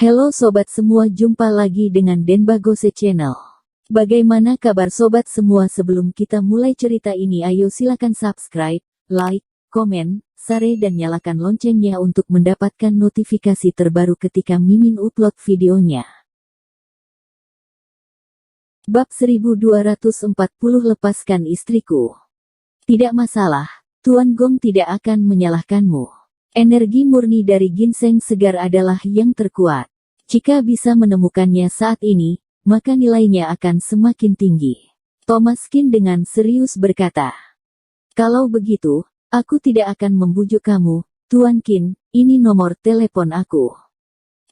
Halo sobat semua, jumpa lagi dengan Denbagose Channel. Bagaimana kabar sobat semua? Sebelum kita mulai cerita ini, ayo silakan subscribe, like, komen, share dan nyalakan loncengnya untuk mendapatkan notifikasi terbaru ketika Mimin upload videonya. Bab 1240 Lepaskan istriku. Tidak masalah, Tuan Gong tidak akan menyalahkanmu. Energi murni dari ginseng segar adalah yang terkuat. Jika bisa menemukannya saat ini, maka nilainya akan semakin tinggi. Thomas Qin dengan serius berkata. Kalau begitu, aku tidak akan membujuk kamu, Tuan Qin, ini nomor telepon aku.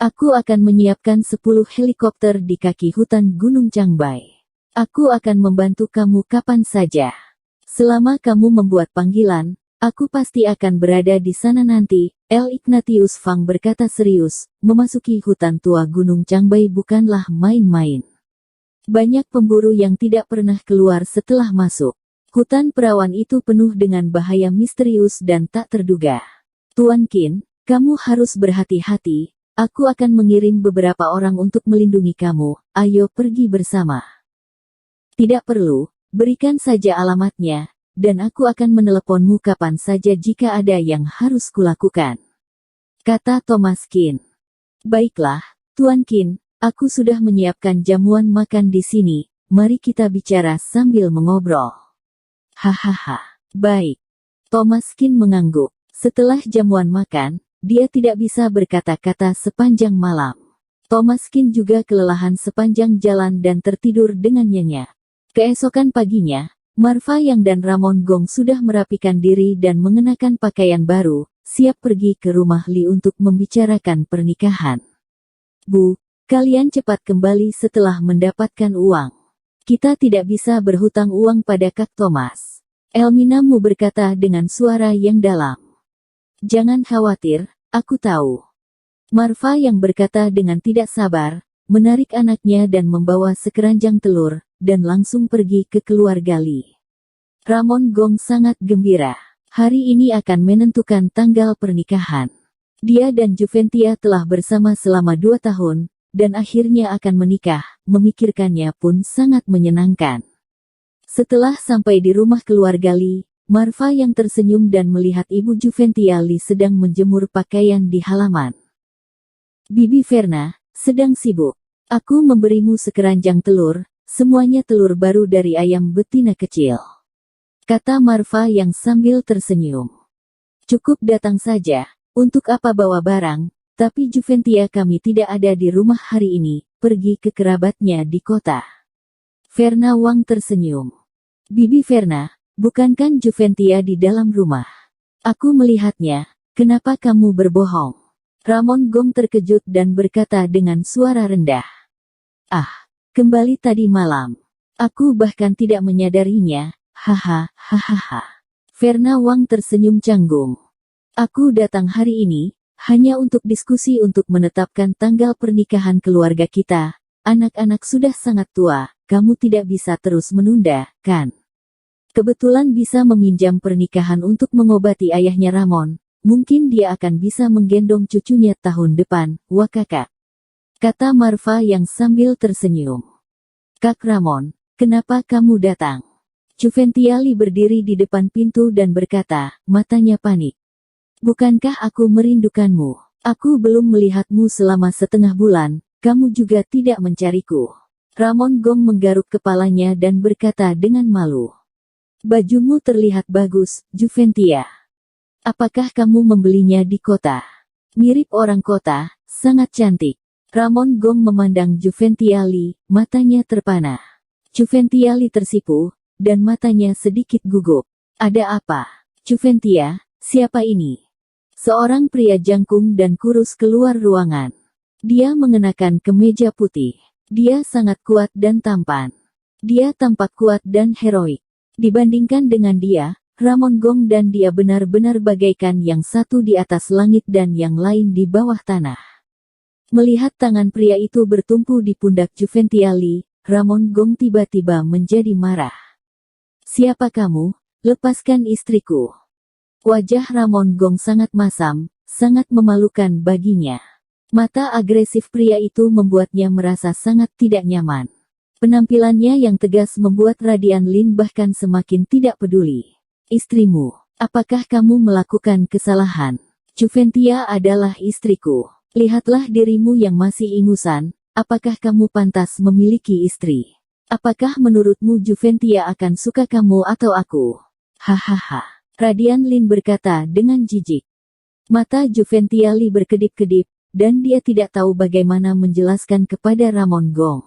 Aku akan menyiapkan 10 helikopter di kaki hutan Gunung Changbai. Aku akan membantu kamu kapan saja. Selama kamu membuat panggilan, aku pasti akan berada di sana nanti. L. Ignatius Fang berkata serius, memasuki hutan tua Gunung Changbai bukanlah main-main. Banyak pemburu yang tidak pernah keluar setelah masuk. Hutan perawan itu penuh dengan bahaya misterius dan tak terduga. Tuan Qin, kamu harus berhati-hati, aku akan mengirim beberapa orang untuk melindungi kamu, ayo pergi bersama. Tidak perlu, berikan saja alamatnya, dan aku akan meneleponmu kapan saja jika ada yang harus kulakukan. Kata Thomas Qin. Baiklah, Tuan Qin, aku sudah menyiapkan jamuan makan di sini, mari kita bicara sambil mengobrol. Hahaha, baik. Thomas Qin mengangguk. Setelah jamuan makan, dia tidak bisa berkata-kata sepanjang malam. Thomas Qin juga kelelahan sepanjang jalan dan tertidur dengan nyenyak. Keesokan paginya, Marfa Yang dan Ramon Gong sudah merapikan diri dan mengenakan pakaian baru, siap pergi ke rumah Li untuk membicarakan pernikahan. Bu, kalian cepat kembali setelah mendapatkan uang. Kita tidak bisa berhutang uang pada Kak Thomas. Elmina Mu berkata dengan suara yang dalam. Jangan khawatir, aku tahu. Marfa Yang berkata dengan tidak sabar, menarik anaknya dan membawa sekeranjang telur, dan langsung pergi ke keluarga Li. Ramon Gong sangat gembira. Hari ini akan menentukan tanggal pernikahan. Dia dan Juventia telah bersama selama 2 tahun, dan akhirnya akan menikah, memikirkannya pun sangat menyenangkan. Setelah sampai di rumah keluarga Li, Marfa Yang tersenyum dan melihat ibu Juventia Li sedang menjemur pakaian di halaman. Bibi Verna, sedang sibuk. Aku memberimu sekeranjang telur, semuanya telur baru dari ayam betina kecil. Kata Marfa Yang sambil tersenyum. Cukup datang saja, untuk apa bawa barang, tapi Juventia kami tidak ada di rumah hari ini, pergi ke kerabatnya di kota. Verna Wang tersenyum. Bibi Verna, bukankah Juventia di dalam rumah? Aku melihatnya, kenapa kamu berbohong? Ramon Gong terkejut dan berkata dengan suara rendah. Ah, kembali tadi malam. Aku bahkan tidak menyadarinya. Haha, hahaha. Verna Wang tersenyum canggung. Aku datang hari ini, hanya untuk diskusi untuk menetapkan tanggal pernikahan keluarga kita. Anak-anak sudah sangat tua, kamu tidak bisa terus menunda, kan? Kebetulan bisa meminjam pernikahan untuk mengobati ayahnya Ramon. Mungkin dia akan bisa menggendong cucunya tahun depan, wah kakak. Kata Marfa Yang sambil tersenyum. Kak Ramon, kenapa kamu datang? Juventia Li berdiri di depan pintu dan berkata, matanya panik. Bukankah aku merindukanmu? Aku belum melihatmu selama setengah bulan, kamu juga tidak mencariku. Ramon Gong menggaruk kepalanya dan berkata dengan malu. Bajumu terlihat bagus, Juventia. Apakah kamu membelinya di kota? Mirip orang kota, sangat cantik. Ramon Gong memandang Juventia Li, matanya terpana. Juventia Li tersipu, dan matanya sedikit gugup. Ada apa? Juventia, siapa ini? Seorang pria jangkung dan kurus keluar ruangan. Dia mengenakan kemeja putih. Dia sangat kuat dan tampan. Dia tampak kuat dan heroik. Dibandingkan dengan dia, Ramon Gong dan dia benar-benar bagaikan yang satu di atas langit dan yang lain di bawah tanah. Melihat tangan pria itu bertumpu di pundak Juventia Li, Ramon Gong tiba-tiba menjadi marah. Siapa kamu? Lepaskan istriku. Wajah Ramon Gong sangat masam, sangat memalukan baginya. Mata agresif pria itu membuatnya merasa sangat tidak nyaman. Penampilannya yang tegas membuat Radian Lin bahkan semakin tidak peduli. Istrimu, apakah kamu melakukan kesalahan? Juventia adalah istriku. Lihatlah dirimu yang masih ingusan, apakah kamu pantas memiliki istri? Apakah menurutmu Juventia akan suka kamu atau aku? Hahaha. Radian Lin berkata dengan jijik. Mata Juventia Li berkedip-kedip, dan dia tidak tahu bagaimana menjelaskan kepada Ramon Gong.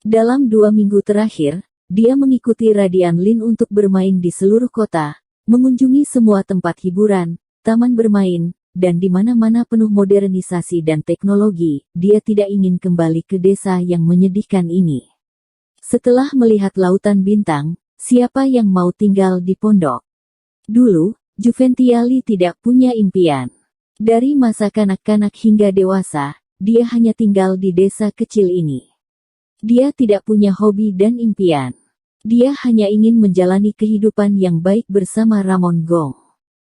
Dalam 2 minggu terakhir, dia mengikuti Radian Lin untuk bermain di seluruh kota, mengunjungi semua tempat hiburan, taman bermain, dan di mana-mana penuh modernisasi dan teknologi. Dia tidak ingin kembali ke desa yang menyedihkan ini. Setelah melihat lautan bintang, siapa yang mau tinggal di pondok? Dulu, Juventia Li tidak punya impian. Dari masa kanak-kanak hingga dewasa, dia hanya tinggal di desa kecil ini. Dia tidak punya hobi dan impian. Dia hanya ingin menjalani kehidupan yang baik bersama Ramon Gong.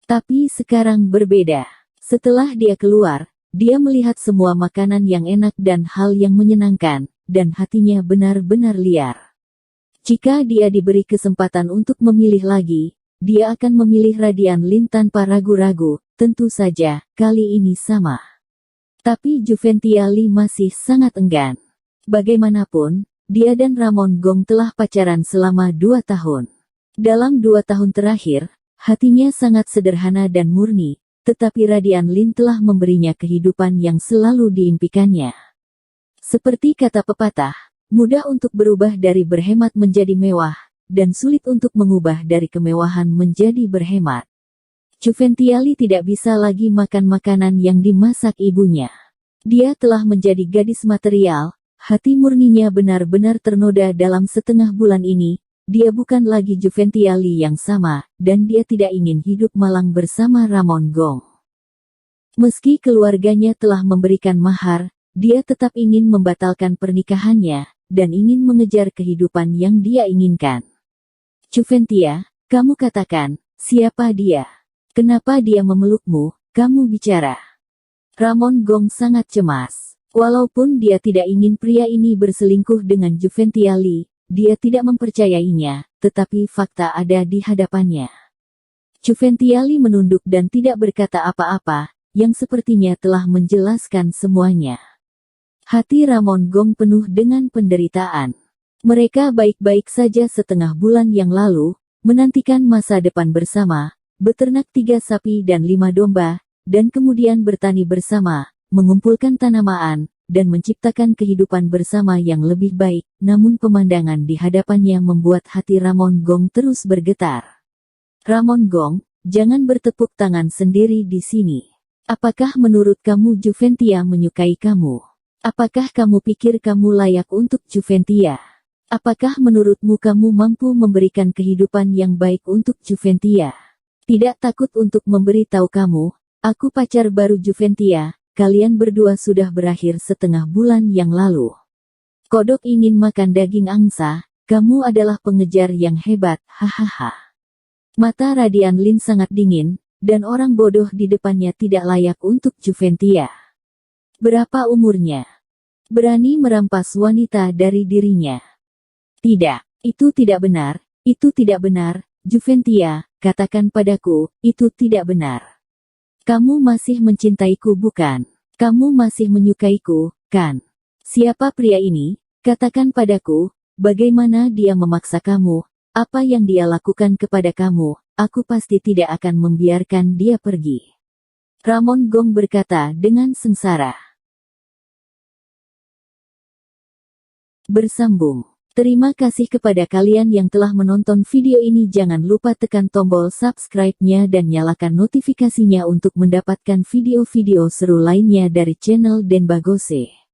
Tapi sekarang berbeda. Setelah dia keluar, dia melihat semua makanan yang enak dan hal yang menyenangkan, dan hatinya benar-benar liar. Jika dia diberi kesempatan untuk memilih lagi, dia akan memilih Radian Lin tanpa ragu-ragu. Tentu saja, kali ini sama. Tapi Juventia Li masih sangat enggan. Bagaimanapun, dia dan Ramon Gong telah pacaran selama 2 tahun. Dalam 2 tahun terakhir, hatinya sangat sederhana dan murni, tetapi Radian Lin telah memberinya kehidupan yang selalu diimpikannya. Seperti kata pepatah, mudah untuk berubah dari berhemat menjadi mewah, dan sulit untuk mengubah dari kemewahan menjadi berhemat. Juventia Li tidak bisa lagi makan makanan yang dimasak ibunya. Dia telah menjadi gadis material, hati murninya benar-benar ternoda dalam setengah bulan ini. Dia bukan lagi Juventia Li yang sama, dan dia tidak ingin hidup malang bersama Ramon Gong. Meski keluarganya telah memberikan mahar, dia tetap ingin membatalkan pernikahannya, dan ingin mengejar kehidupan yang dia inginkan. Juventia, kamu katakan, siapa dia? Kenapa dia memelukmu? Kamu bicara. Ramon Gong sangat cemas. Walaupun dia tidak ingin pria ini berselingkuh dengan Juventia Li, dia tidak mempercayainya, tetapi fakta ada di hadapannya. Juventia Li menunduk dan tidak berkata apa-apa, yang sepertinya telah menjelaskan semuanya. Hati Ramon Gong penuh dengan penderitaan. Mereka baik-baik saja setengah bulan yang lalu, menantikan masa depan bersama, beternak 3 sapi dan 5 domba, dan kemudian bertani bersama, mengumpulkan tanaman, dan menciptakan kehidupan bersama yang lebih baik. Namun pemandangan di hadapannya membuat hati Ramon Gong terus bergetar. Ramon Gong, jangan bertepuk tangan sendiri di sini. Apakah menurut kamu Juventia menyukai kamu? Apakah kamu pikir kamu layak untuk Juventia? Apakah menurutmu kamu mampu memberikan kehidupan yang baik untuk Juventia? Tidak takut untuk memberitahu kamu, aku pacar baru Juventia, kalian berdua sudah berakhir setengah bulan yang lalu. Kodok ingin makan daging angsa, kamu adalah pengejar yang hebat, hahaha. Mata Radian Lin sangat dingin, dan orang bodoh di depannya tidak layak untuk Juventia. Berapa umurnya? Berani merampas wanita dari dirinya. Tidak, itu tidak benar, itu tidak benar, Juventia. Katakan padaku, itu tidak benar. Kamu masih mencintaiku bukan? Kamu masih menyukaiku, kan? Siapa pria ini? Katakan padaku, bagaimana dia memaksa kamu? Apa yang dia lakukan kepada kamu? Aku pasti tidak akan membiarkan dia pergi. Ramon Gong berkata dengan sengsara. Bersambung. Terima kasih kepada kalian yang telah menonton video ini. Jangan lupa tekan tombol subscribe-nya dan nyalakan notifikasinya untuk mendapatkan video-video seru lainnya dari channel Denbagose.